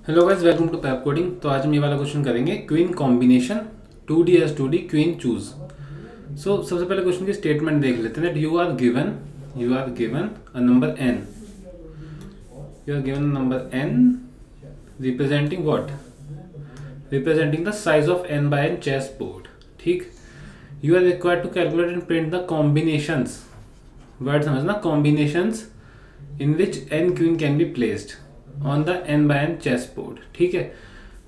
Hello guys, welcome to Pepcoding. तो आज हम ये वाला क्वेश्चन करेंगे, queen combination 2D as 2D queen choose. So सबसे पहले क्वेश्चन की स्टेटमेंट देख लेते हैं। You are given a number n, you are given number n representing what, representing the size of n by n chess board. ठीक, you are required to calculate and print the combinations, word समझना, combinations in which n queen can be placed on the n by n chess board. ठीक है,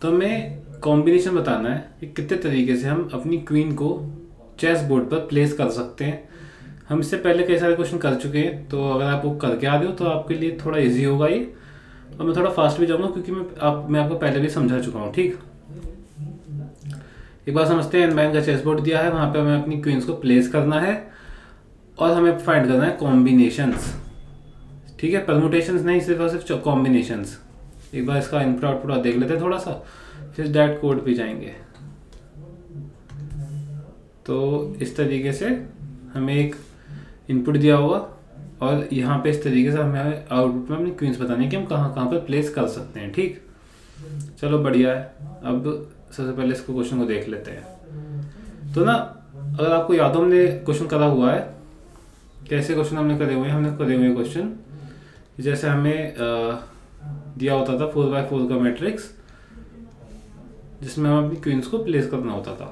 तो हमें combination बताना है कि कितने तरीके से हम अपनी क्वीन को चेस बोर्ड पर प्लेस कर सकते हैं। हम इससे पहले कई सारे क्वेश्चन कर चुके हैं, तो अगर आप वो करके आ रहे हो तो आपके लिए थोड़ा इजी होगा ये, और मैं थोड़ा फास्ट भी जाऊंगा क्योंकि मैं आपको पहले भी समझा चुका हूँ। ठीक, एक बार समझते हैं। n बाय n का चेस बोर्ड दिया है, वहां पे हमें अपनी क्वींस को प्लेस करना है और हमें फाइंड करना है कॉम्बिनेशंस। ठीक है, परमुटेशंस नहीं, सिर्फ और सिर्फ कॉम्बिनेशंस। एक बार इसका इनपुट आउटपुट देख लेते हैं थोड़ा सा, फिर डायरेक्ट कोड पे जाएंगे। तो इस तरीके से हमें एक इनपुट दिया होगा और यहाँ पे इस तरीके से हमें आउटपुट में अपनी क्वींस बतानी है कि हम कहाँ कहाँ पर प्लेस कर सकते हैं। ठीक, चलो बढ़िया है। अब सबसे पहले इसको क्वेश्चन को देख लेते हैं। तो ना, अगर आपको याद हो, हमने क्वेश्चन करा हुआ है। कैसे क्वेश्चन हमने करे हुए हैं? हमने करे हुए क्वेश्चन जैसे हमें दिया होता था 4x4 का मैट्रिक्स, जिसमें हम अपनी क्वींस को प्लेस करना होता था।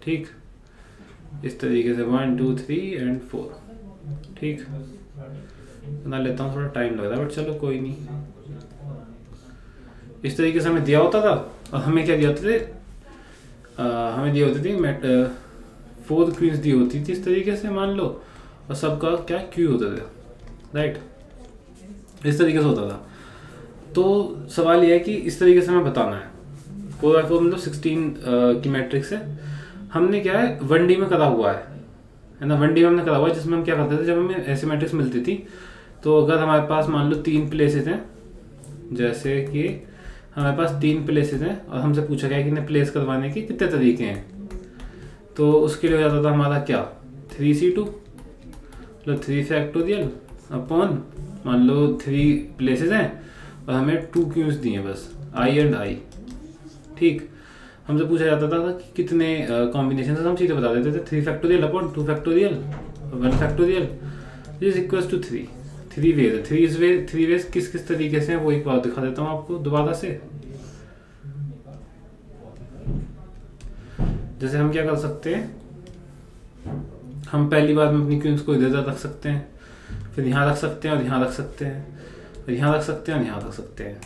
ठीक, इस तरीके से 1 2 3 एंड 4। ठीक, बना लेता हूँ, थोड़ा टाइम लग रहा है बट चलो कोई नहीं। इस तरीके से हमें दिया होता था और हमें क्या दिया होते थे, हमें दिए होती थी 4 क्वींस दी होती थी इस तरीके से, मान लो, और सबका क्या क्यू होते थे। राइट, इस तरीके से होता था। तो सवाल यह है कि इस तरीके से हमें बताना है। 4x4 मतलब 16 की मैट्रिक्स है। हमने क्या है, 1D में करा हुआ है ना। 1D में हमने करा हुआ है, जिसमें हम क्या करते थे, जब हमें ऐसी मैट्रिक्स मिलती थी तो अगर हमारे पास मान लो 3 प्लेसेस हैं, जैसे कि हमारे पास 3 प्लेसेस हैं और हमसे पूछा गया कि इन्हें प्लेस करवाने के कितने तरीके हैं, तो उसके लिए हो जाता था हमारा क्या, 3C2 मतलब 3 फैक्टोरियल अपॉन, मान लो 3 प्लेसेस हैं और हमें 2 क्यूज दिए बस, I एंड I। ठीक, हमसे पूछा जाता था कि कितने कॉम्बिनेशन, हम सीधे बता देते थे 3 factorial upon 2 factorial 1 factorial is equals to 3। 3 ways है, 3 वेज किस किस तरीके से हैं वो एक बार दिखा देता हूँ आपको दोबारा से। जैसे हम क्या कर सकते हैं, हम पहली बार में अपनी क्वींस को इधर रख सकते हैं, फिर यहाँ रख सकते हैं और यहाँ रख सकते हैं, और यहाँ रख सकते हैं और यहाँ रख सकते हैं।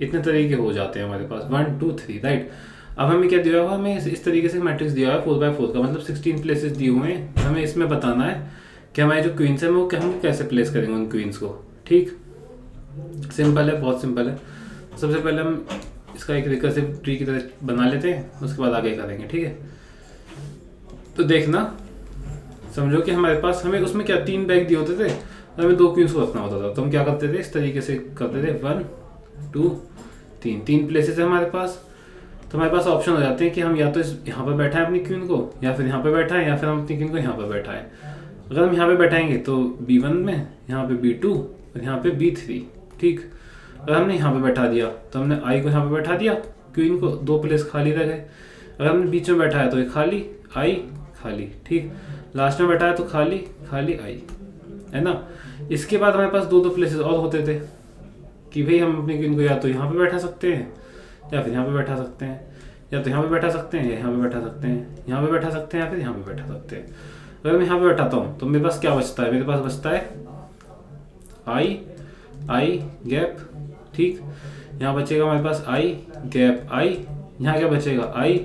इतने तरीके हो जाते हैं हमारे पास, 1 2 3। राइट, अब हमें क्या दिया हुआ, हमें इस तरीके से मैट्रिक्स दिया हुआ है 4x4 का, मतलब 16 प्लेसेस दिए हुए हैं। हमें इसमें बताना है कि हमारी जो क्वींस है वो हम कैसे प्लेस करेंगे उन क्वींस को। ठीक, सिंपल है, बहुत सिंपल है। सबसे पहले हम इसका एक रिकर्सिव ट्री की तरह बना लेते हैं, उसके बाद आगे करेंगे। ठीक है, तो देखना, समझो कि हमारे पास, हमें उसमें क्या 3 बैग दिए होते थे, हमें 2 क्वींस को रखना होता था। तो हम क्या करते थे, इस तरीके से करते थे, 1 2 3 प्लेसेस है हमारे पास। तो हमारे पास ऑप्शन हो जाते हैं कि हम या तो यहाँ पर बैठाएं अपनी क्वीन को, या फिर यहाँ पे बैठाएं, या फिर हम अपनी क्वीन को यहाँ पर बैठाएं। अगर हम यहाँ पे बैठाएंगे तो B1 में, यहाँ पे B2 और यहाँ पे B3। ठीक, अगर हमने यहाँ पे बैठा दिया तो हमने I को यहाँ पे बैठा दिया, क्वीन को 2 प्लेस खाली रह गए। अगर हमने बीच में बैठाया तो ये खाली I खाली। ठीक, लास्ट में बैठाया तो खाली खाली I, है ना। इसके बाद हमारे पास 2 प्लेसेस और होते थे कि भाई हम अपनी क्वीन को या तो यहाँ पे बैठा सकते हैं, या फिर यहाँ पे बैठा सकते हैं, या तो यहाँ पे बैठा सकते हैं, या यहाँ पे बैठा सकते हैं, यहाँ पे बैठा सकते हैं, या फिर यहाँ पे बैठा सकते हैं। अगर मैं यहाँ पे बैठाता हूँ तो मेरे पास क्या बचता है, मेरे पास बचता है I गैप। ठीक, यहाँ बचेगा हमारे पास I गैप I, यहाँ क्या बचेगा, I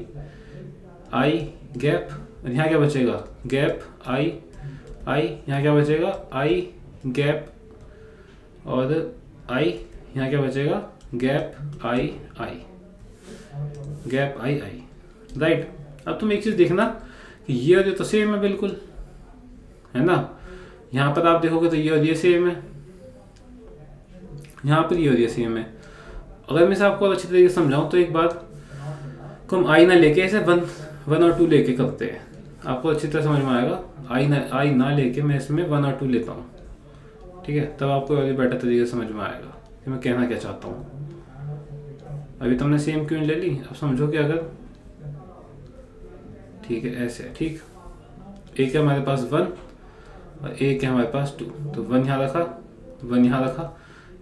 गैप, और यहाँ क्या बचेगा, गैप I, यहाँ क्या बचेगा, I गैप, और I, यहाँ क्या बचेगा, gap I gap I। Right, अब तुम एक चीज देखना कि ये और ये तो सेम है बिल्कुल, है ना। यहाँ पर आप देखोगे तो ये और ये सेम है, यहाँ पर ये और ये सेम है। अगर मैं आपको अच्छी तरीके से समझाऊं तो एक बात को हम I ना लेके ऐसे 1 और 2 लेके करते हैं, आपको अच्छी तरह समझ में आएगा। I ना लेके मैं इसमें 1 और 2 लेता हूँ। ठीक है, तब आपको और बेटर तरीके से समझ में आएगा कि मैं कहना क्या चाहता हूँ। अभी तुमने सेम क्वीन ले ली। अब समझो कि अगर ठीक है ऐसे है, ठीक, एक है हमारे पास 1 और एक है हमारे पास 2, तो 1 यहाँ रखा, 1 यहाँ रखा।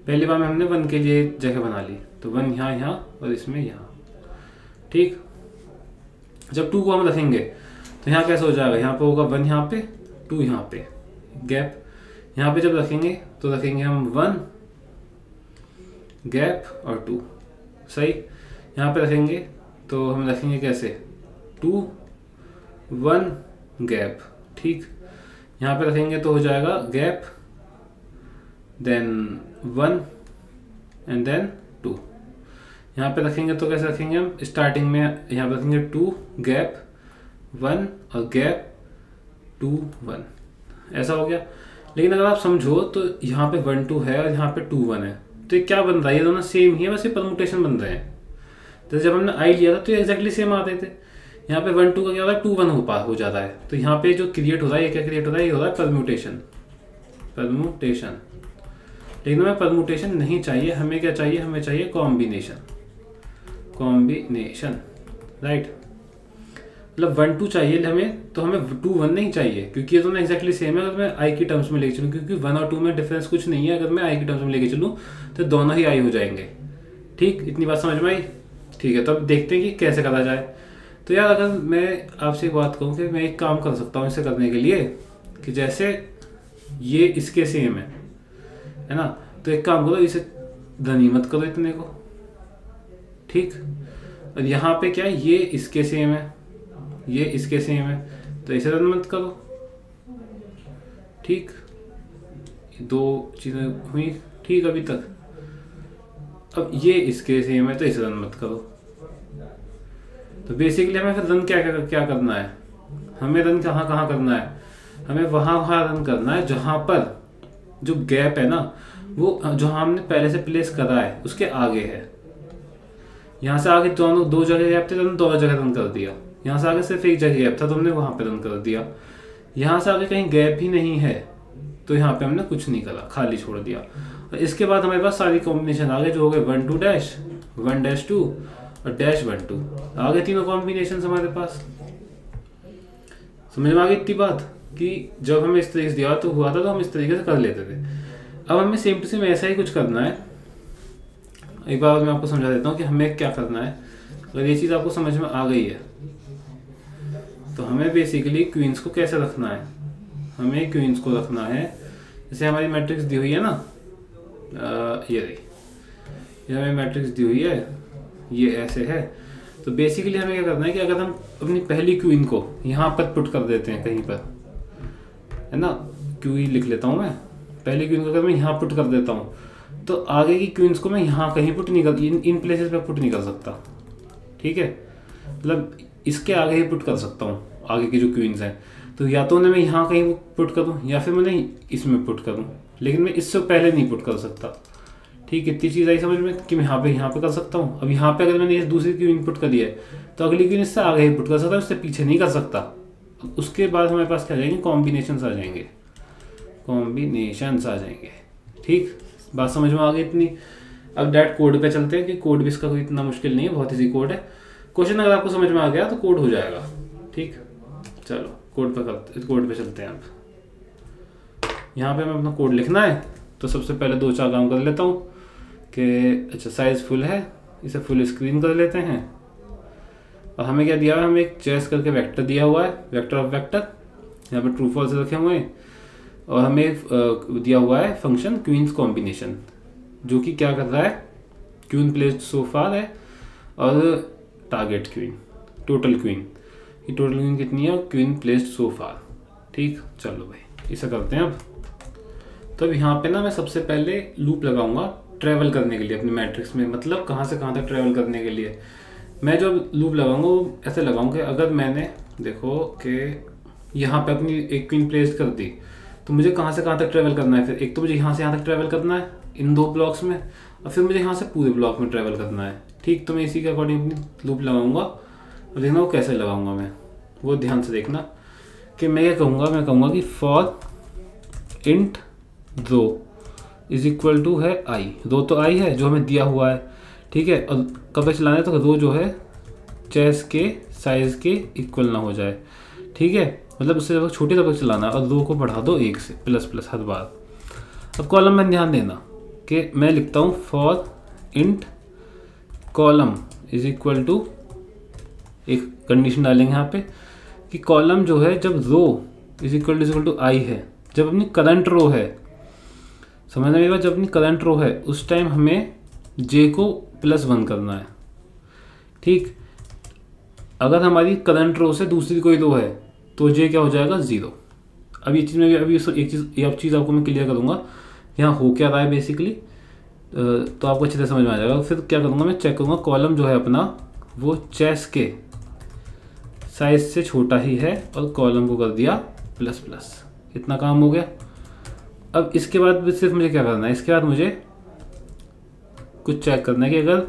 पहली बार में हमने 1 के लिए जगह बना ली, तो 1 यहाँ यहाँ और इसमें यहाँ, ठीक। जब 2 को हम रखेंगे तो यहाँ कैसे हो जाएगा, यहाँ पे होगा 1 यहाँ पे, 2 यहाँ पे, गैप। यहाँ पे जब रखेंगे तो रखेंगे हम 1 गैप और 2, सही। यहाँ पे रखेंगे तो हम रखेंगे कैसे, 2 1 गैप, ठीक। यहाँ पे रखेंगे तो हो जाएगा गैप देन 1 एंड देन 2। यहाँ पे रखेंगे तो कैसे रखेंगे हम, स्टार्टिंग में यहाँ पे रखेंगे 2 गैप 1 और गैप 2 1, ऐसा हो गया। लेकिन अगर आप समझो तो यहाँ पे 1 2 है और यहाँ पे 2 1 है, तो ये क्या बन रहा है, ये दोनों सेम ही है, बस ये परमुटेशन बन रहे हैं। जैसे जब हमने आई लिया था तो ये एक्जैक्टली सेम आते थे। यहाँ पे 1 2 का क्या होता है, 2 1 हो जाता है। तो यहाँ पे जो क्रिएट हो रहा है, ये क्या क्रिएट हो रहा है, ये हो रहा है परम्यूटेशन, परम्यूटेशन। लेकिन हमें परम्यूटेशन नहीं चाहिए, हमें क्या चाहिए, हमें चाहिए कॉम्बिनेशन, कॉम्बिनेशन, राइट। मतलब 1 2 चाहिए हमें, तो हमें 2 1 नहीं चाहिए, क्योंकि ये दोनों एक्जैक्टली सेम है। अगर मैं आई की टर्म्स में लेके चलूँ, क्योंकि 1 और 2 में डिफरेंस कुछ नहीं है, अगर मैं आई की टर्म्स में लेके चलूँ तो दोनों ही आई हो जाएंगे, ठीक। इतनी बात समझ में आई, ठीक है। तो अब देखते हैं कि कैसे करा जाए। तो यार अगर मैं आपसे एक बात कहूँ कि मैं एक काम कर सकता हूँ इसे करने के लिए, कि जैसे ये इसके सेम है ना, तो एक काम करो, इसे धनी मत करो इतने को, ठीक। और यहाँ पे क्या है, ये इसके सेम है, ये इसके सेम है, तो इसे रन मत करो, ठीक। दो चीजें हुई, ठीक अभी तक। अब ये इसके सेम है तो इसे रन मत करो। तो बेसिकली हमें फिर रन क्या करना है, हमें रन कहाँ करना है, हमें वहाँ रन करना है जहाँ पर जो गैप है ना, वो जहाँ हमने पहले से प्लेस करा है उसके आगे है। यहाँ से आगे दोनों 2 जगह गैप थे तो हमने 2 जगह रन कर दिया। यहाँ से आगे सिर्फ 1 जगह गैप था तो हमने वहाँ पे रन कर दिया। यहाँ से आगे कहीं गैप ही नहीं है तो यहाँ पे हमने कुछ नहीं करा, खाली छोड़ दिया। और इसके बाद हमारे पास सारी कॉम्बिनेशन आगे जो हो गए 1 2 डैश 1 डैश 2 और डैश 1 2, आगे तीनों कॉम्बिनेशन हमारे पास। समझ में आ गई इतनी बात कि जब हमें इस तरीके से दिया तो हुआ था तो हम इस तरीके से कर लेते थे। अब हमें सेम टू सेम ऐसा ही कुछ करना है। एक बार मैं आपको समझा देता हूँ कि हमें क्या करना है। अगर ये चीज़ आपको समझ में आ गई है तो हमें बेसिकली क्वींस को कैसे रखना है, हमें क्वींस को रखना है जैसे हमारी मैट्रिक्स दी हुई है ना, ये रही, ये हमें मैट्रिक्स दी हुई है, ये ऐसे है। तो बेसिकली हमें क्या करना है कि अगर हम अपनी पहली क्वीन को यहाँ पर पुट कर देते हैं कहीं पर, है ना, क्यू लिख लेता हूँ मैं, पहली क्वीन को अगर मैं यहाँ पुट कर देता हूँ तो आगे की क्वींस को मैं यहाँ कहीं पुट नहीं कर, इन प्लेसेस पे पुट नहीं कर सकता, ठीक है। मतलब इसके आगे ही पुट कर सकता हूँ आगे की जो क्वींस हैं, तो या तो उन्हें मैं यहाँ कहीं पुट करूँ या फिर मैं इसमें पुट करूँ, लेकिन मैं इससे पहले नहीं पुट कर सकता, ठीक। इतनी चीज़ आई समझ में कि मैं यहाँ पे कर सकता हूँ। अब यहाँ पे अगर मैंने ये दूसरी क्वीन पुट करी है तो अगली क्वीन इससे आगे ही पुट कर सकता है, उससे पीछे नहीं कर सकता। उसके बाद हमारे पास क्या आ जाएंगे, कॉम्बिनेशंस आ जाएंगे, कॉम्बिनेशंस आ जाएंगे, ठीक। बात समझ में आ गई इतनी। अब डायरेक्ट कोड पे चलते हैं कि कोड भी इसका कोई इतना मुश्किल नहीं है, बहुत ईजी कोड है। क्वेश्चन अगर आपको समझ में आ गया तो कोड हो जाएगा, ठीक। चलो कोड पे चलते हैं। अब यहाँ पे हमें अपना कोड लिखना है तो सबसे पहले 2-4 काम कर लेता हूँ कि अच्छा साइज फुल है, इसे फुल स्क्रीन कर लेते हैं। और हमें क्या दिया हुआ है, हमें एक चेस करके वेक्टर दिया हुआ है, वेक्टर ऑफ वेक्टर, यहाँ पे ट्रू फॉल्स रखे हुए हैं। और हमें दिया हुआ है फंक्शन क्वींस कॉम्बिनेशन, जो कि क्या कर रहा है, क्वीन प्लेस्ड सो फार है और टारगेट क्वीन, टोटल क्वीन, ये टोटल क्वीन कितनी है, क्वीन प्लेस्ड सो फार, ठीक। चलो भाई इसे करते हैं अब। तो अब यहाँ पे ना मैं सबसे पहले लूप लगाऊंगा ट्रैवल करने के लिए अपनी मैट्रिक्स में, मतलब कहाँ से कहाँ तक ट्रैवल करने के लिए। मैं जो लूप लगाऊंगा वो ऐसे लगाऊंगा, अगर मैंने देखो कि यहाँ पे अपनी एक क्वीन प्लेस्ड कर दी तो मुझे कहाँ से कहाँ तक ट्रैवल करना है। फिर एक तो मुझे यहाँ से यहाँ तक ट्रैवल करना है इन 2 ब्लॉक्स में, और फिर मुझे यहाँ से पूरे ब्लॉक में ट्रैवल करना है, ठीक। तो मैं इसी के अकॉर्डिंग अपनी लूप लगाऊंगा और देखना वो कैसे लगाऊंगा मैं, वो ध्यान से देखना कि मैं क्या कहूँगा। मैं कहूँगा कि for int row is equal to है आई, रो तो आई है जो हमें दिया हुआ है, ठीक है। और कब तक चलाना है, तो रो जो है चेस के साइज के इक्वल ना हो जाए, ठीक है, मतलब उससे जब छोटे तब तक चलाना है, और रो को बढ़ा दो 1 से प्लस हर बार। अब कॉलम में ध्यान देना कि मैं लिखता हूँ for int column is equal to, एक कंडीशन डालेंगे यहाँ पे कि कॉलम जो है जब row is equal to i है, जब अपनी करंट रो है, समझना मेरी बात, जब अपनी करंट रो है उस टाइम हमें जे को +1 करना है, ठीक। अगर हमारी करंट रो से दूसरी कोई रो है तो जे क्या हो जाएगा 0। अब ये चीज़ में अभी एक चीज़ आपको मैं क्लियर करूँगा यहाँ हो क्या रहा है बेसिकली, तो आपको अच्छे से समझ में आ जाएगा। फिर क्या करूँगा, मैं चेक करूँगा कॉलम जो है अपना वो चेस के साइज से छोटा ही है, और कॉलम को कर दिया ++, इतना काम हो गया। अब इसके बाद सिर्फ मुझे क्या करना है, इसके बाद मुझे कुछ चेक करना है कि अगर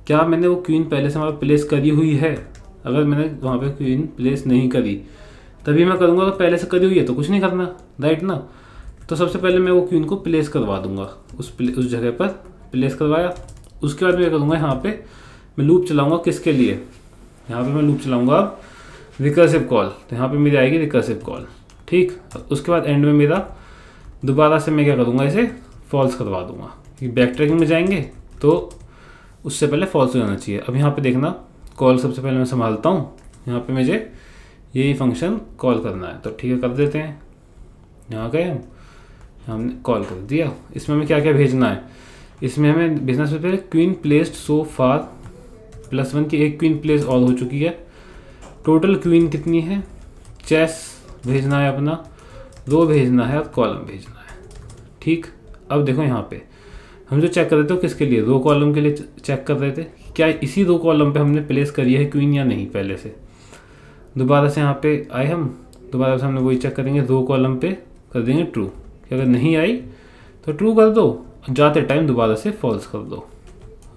क्या मैंने वो क्वीन पहले से वहाँ प्लेस करी हुई है। अगर मैंने वहाँ पे क्वीन प्लेस नहीं करी तभी मैं करूँगा, अगर पहले से करी हुई है तो कुछ नहीं करना, राइट ना। तो सबसे पहले मैं वो क्वीन को प्लेस करवा दूंगा, उस जगह पर प्लेस करवाया। उसके बाद मैं क्या करूँगा, यहाँ पे मैं लूप चलाऊँगा, किसके लिए, यहाँ पे मैं लूप चलाऊँगा अब रिकर्सिव कॉल, तो यहाँ पे मेरी आएगी रिकर्सिव कॉल, ठीक। उसके बाद एंड में मेरा दोबारा से मैं क्या करूँगा, इसे फॉल्स करवा दूंगा, बैक ट्रैकिंग में जाएंगे तो उससे पहले फॉल्स हो जाना चाहिए। अब यहाँ पे देखना कॉल सबसे पहले मैं संभालता हूँ, यहाँ पे मुझे यही फंक्शन कॉल करना है, तो ठीक है कर देते हैं। यहाँ गए हमने कॉल कर दिया। इसमें हमें क्या क्या भेजना है, इसमें हमें भेजना सबसे पहले क्वीन प्लेस्ड सो फार +1 की एक क्वीन प्लेस और हो चुकी है। टोटल क्वीन कितनी है, चेस भेजना है अपना, रो भेजना है और कॉलम भेजना है, ठीक। अब देखो यहाँ पे हम जो चेक कर रहे थे किसके लिए, रो कॉलम के लिए चेक कर रहे थे क्या इसी रो कॉलम पे हमने प्लेस करी है क्वीन या नहीं पहले से। दोबारा से यहाँ पे आए हम, दोबारा से हमने वही चेक करेंगे, रो कॉलम पे कर देंगे ट्रू, कि अगर नहीं आई तो ट्रू कर दो, जाते टाइम दोबारा से फॉल्स कर दो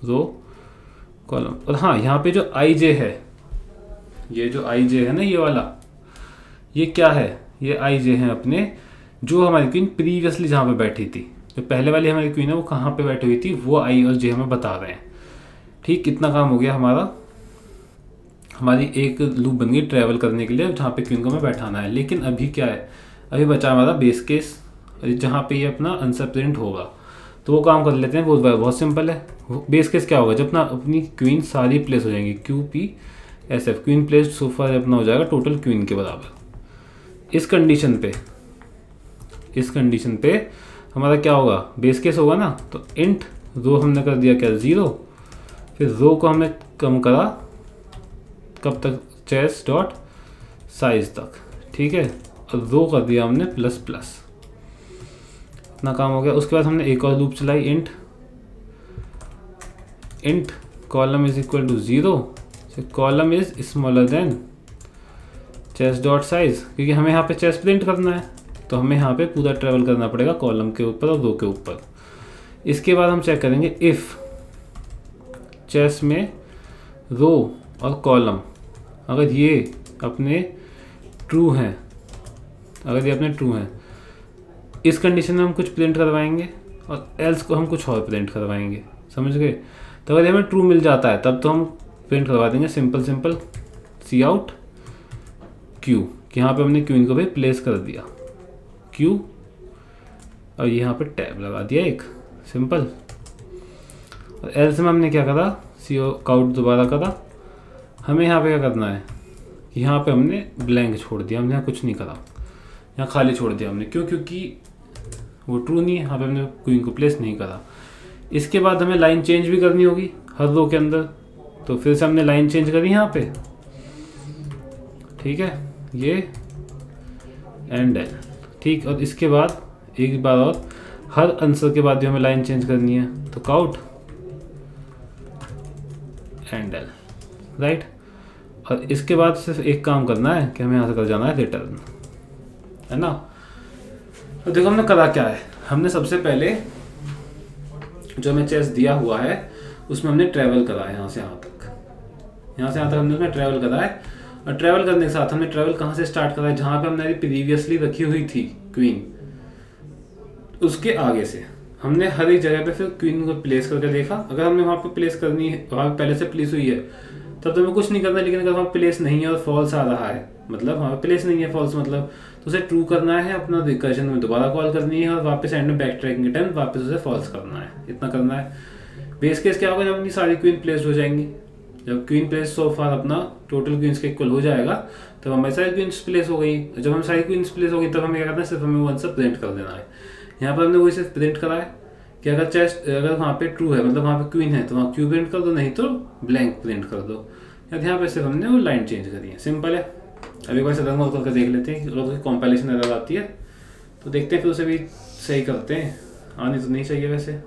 रो कॉलम। और हाँ यहाँ पे जो आई जे है, ये जो आई जे है ना ये वाला, ये क्या है, ये आई जे है अपने जो हमारी क्वीन प्रीवियसली जहाँ पे बैठी थी, जो पहले वाली हमारी क्वीन है वो कहाँ पे बैठी हुई थी, वो आई और जे हमें बता रहे हैं, ठीक। कितना काम हो गया हमारा, हमारी एक लूप बन गई ट्रैवल करने के लिए जहाँ पे क्वीन को हमें बैठाना है। लेकिन अभी क्या है, अभी बचा हमारा बेस केस जहाँ पे ये अपना आंसर प्रिंट होगा, तो वो काम कर लेते हैं। वो बहुत सिंपल है। बेस केस क्या होगा, जब अपना अपनी क्वीन सारी प्लेस हो जाएंगी, QPSF क्वीन प्लेस्ड सो फार अपना हो जाएगा टोटल क्वीन के बराबर। इस कंडीशन पे हमारा क्या होगा, बेस केस होगा ना, तो इंट रो हमने कर दिया क्या 0, फिर रो को हमने कम करा कब तक, चेस डॉट साइज तक, ठीक है, और रो कर दिया हमने ++, इतना काम हो गया। उसके बाद हमने एक और लूप चलाई, int column is equal to 0, column is smaller than chess dot size, क्योंकि हमें यहाँ पे चेस प्रिंट करना है तो हमें यहाँ पे पूरा ट्रेवल करना पड़ेगा कॉलम के ऊपर और रो के ऊपर। इसके बाद हम चेक करेंगे इफ़ चेस में रो और कॉलम अगर ये अपने ट्रू हैं, इस कंडीशन में हम कुछ प्रिंट करवाएंगे और एल्स को हम कुछ और प्रिंट करवाएंगे, समझ गए। तो अगर हमें ट्रू मिल जाता है तब तो हम प्रिंट करवा देंगे सिंपल सी आउट क्यू, कि यहाँ पे हमने क्वीन को भी प्लेस कर दिया क्यू, और यहाँ पे टैब लगा दिया एक सिंपल। और एल्स में हमने क्या करा, सी आउट दोबारा करा। हमें यहाँ पे क्या करना है, यहाँ पे हमने ब्लैंक छोड़ दिया, हमने यहाँ कुछ नहीं करा, यहाँ खाली छोड़ दिया हमने, क्योंकि वो ट्रू नहीं है, यहाँ पे हमने क्वीन को प्लेस नहीं करा। इसके बाद हमें लाइन चेंज भी करनी होगी हर रो के अंदर, तो फिर से हमने लाइन चेंज करी यहाँ पे, ठीक है, ये एंड एल, ठीक। और इसके बाद एक बार और हर आंसर के बाद भी हमें लाइन चेंज करनी है, तो काउट एंड एल, राइट। और इसके बाद सिर्फ एक काम करना है कि हमें यहाँ से कर जाना है रिटर्न, है ना। तो देखो हमने करा क्या है, हमने सबसे पहले जो हमें चेस दिया हुआ है उसमें हमने ट्रैवल करा है यहाँ से यहाँ तक हमने उसमें ट्रैवल करा है। और ट्रैवल करने के साथ हमने ट्रैवल कहाँ से स्टार्ट करा है, जहाँ पे हमने प्रीवियसली रखी हुई थी क्वीन, उसके आगे से हमने हर एक जगह पे फिर क्वीन को प्लेस करके देखा। अगर हमने वहाँ पे प्लेस करनी है, वहाँ पे पहले से प्लेस हुई है, तब तो हमें कुछ नहीं करना। लेकिन अगर वहाँ प्लेस नहीं है और फॉल्स आ रहा है, मतलब वहाँ पे प्लेस नहीं है फॉल्स, मतलब तो उसे ट्रू करना है, अपना रिकर्जन में दोबारा कॉल करनी है और वापस एंड में बैक ट्रैकिंग के टाइम वापस उसे फॉल्स करना है। इतना करना है। बेस केस क्या होगा, जब अपनी सारी क्वीन प्लेस्ड हो जाएंगी, जब क्वीन प्लेस सो फार अपना टोटल क्वींस के इक्वल हो जाएगा, तब हमारी सारी क्वींस प्लेस हो गई। जब हम सारी क्वींस प्लेस हो गई तब हमें क्या करना है, सिर्फ हमें वन से प्रिंट कर देना है। यहाँ पर हमने वही सिर्फ प्रिंट करा है कि अगर चेस्ट, अगर वहाँ पे ट्रू है, मतलब वहाँ पे क्वीन है, तो वहाँ क्यू प्रिंट कर दो, नहीं तो ब्लैंक प्रिंट कर दो। या यहाँ पे सिर्फ हमने वो लाइन चेंज करी है, सिंपल है। अभी एक बार रंग और करके देख लेते हैं कि अगर कॉम्पाइलेशन एरर आती है तो देखते हैं, फिर उसे भी सही करते हैं। आनी तो नहीं चाहिए वैसे।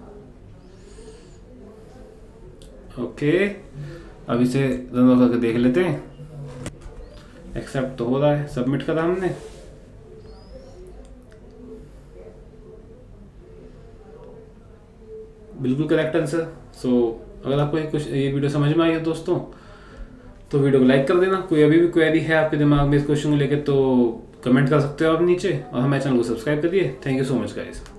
ओके, अब इसे रन और करके देख लेते हैं। एक्सेप्ट तो हो रहा है, सबमिट करा हमने। बिल्कुल करेक्ट आंसर। सो अगर आपको कुछ ये वीडियो समझ में आई है दोस्तों, तो वीडियो को लाइक कर देना। कोई अभी भी क्वेरी है आपके दिमाग में इस क्वेश्चन को लेकर, तो कमेंट कर सकते हो आप नीचे, और हमारे चैनल को सब्सक्राइब करिए। Thank you so much guys.